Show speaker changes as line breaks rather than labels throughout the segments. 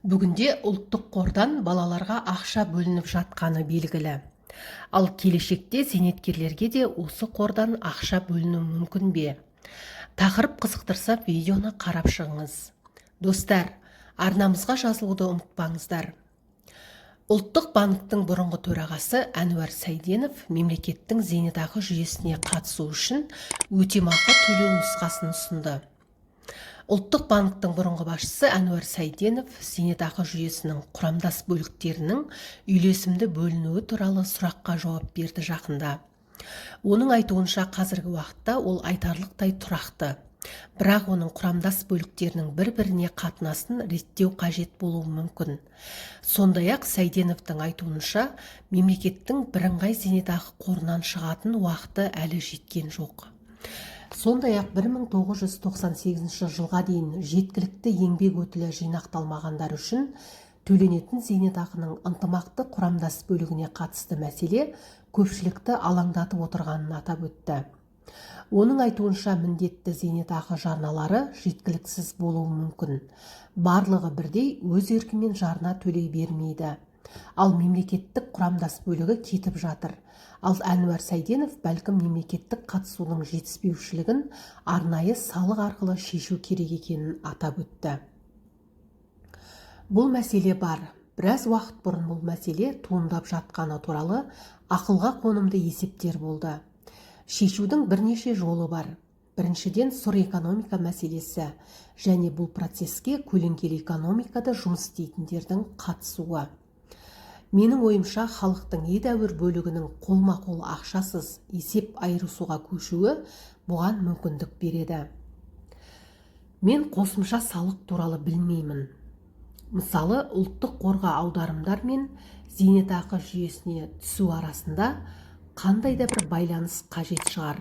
Бүгінде ұлттық қордан балаларға ақша бөлініп жатқаны белгілі. Ал келешекте зейнеткерлерге де осы қордан ақша бөліну мүмкін бе? Тақырып қызықтырса, видеоны қарап шығыңыз. Достар, арнамызға жазылуды ұмытпаңыздар. Ұлттық банктің бұрынғы төрағасы Әнуар Сәйденов мемлекеттің зейнетақы жүйесіне қатысу үшін өтемақы төлеу нұсқасын ұсынды. Ұлттық банктің бұрынғы басшысы Әнуар Сәйденов зейнетақы жүйесінің құрамдас бөліктерінің үйлесімді бөлінуі туралы сұраққа жауап берді жақында. Оның айтуынша қазіргі уақытта ол айтарлықтай тұрақты, бірақ оның құрамдас бөліктерінің бір-біріне қатынасын реттеу қажет болуы мүмкін. Сондай-ақ Сәйденовтың айтуынша, мемлекеттің бірыңғай зейнетақы қорынан шығатын уақыты әлі жеткен жоқ. Сондай-ақ 1998 жылға дейін жеткілікті еңбек өтілі жинақталмағандар үшін төленетін зейнетақының ынтымақты құрамдас бөлігіне қатысты мәселе көпшілікті алаңдатып отырғанын атап өтті. Оның айтуынша міндетті зейнетақы жарналары жеткіліксіз болуы мүмкін. Барлығы бірдей өз еркімен жарна төлей бермейді. Ал мемлекеттік құрамдас бөлігі кетіп жатыр. Ал Әнуар Сәйденов бәлкім мемлекеттік қатысудың жетіспеушілігін арнайы салық арқылы шешу керек екенін атап өтті. Бұл мәселе бар. Біраз уақыт бұрын бұл мәселе туындап жатқаны туралы ақылға қонымды есептер болды. Шешудің бірнеше жолы бар. Біріншіден, сұр экономика мәселесі және бұл процеске көлеңкелі экономикада жұмыс істейтіндердің қатысуы. Менің ойымша, халықтың едәуір бөлігінің қолма-қол ақшасыз есеп айырысуға көшуі бұған мүмкіндік береді. Мен қосымша салық туралы білмеймін. Мысалы, ұлттық қорға аударымдар мен зейнетақы жүйесіне түсу арасында қандай да бір байланыс қажет шығар.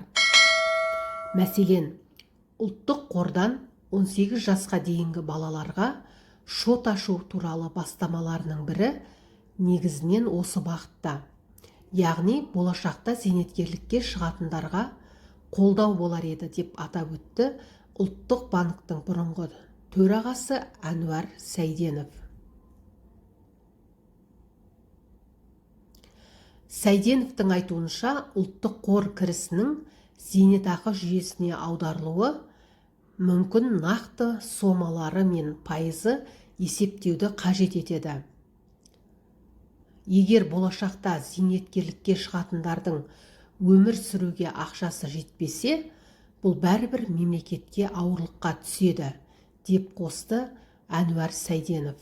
Мәселен, ұлттық қордан 18 жасқа дейінгі балаларға шот ашу туралы бастамаларының бірі негізінен осы бағытта. Яғни, болашақта зейнеткерлікке шығатындарға қолдау болар еді деп атап өтті ұлттық банктің бұрынғы төрағасы Әнуар Сәйденов. Сәйденовтың айтуынша, ұлттық қор кірісінің зейнетақы жүйесіне аударылуы мүмкін нақты сомалары мен пайызы есептеуді қажет етеді. Егер болашақта зейнеткерлікке шығатындардың өмір сүруге ақшасы жетпесе, бұл бәрібір мемлекетке ауырлыққа түседі, деп қосты Әнуар Сәйденов.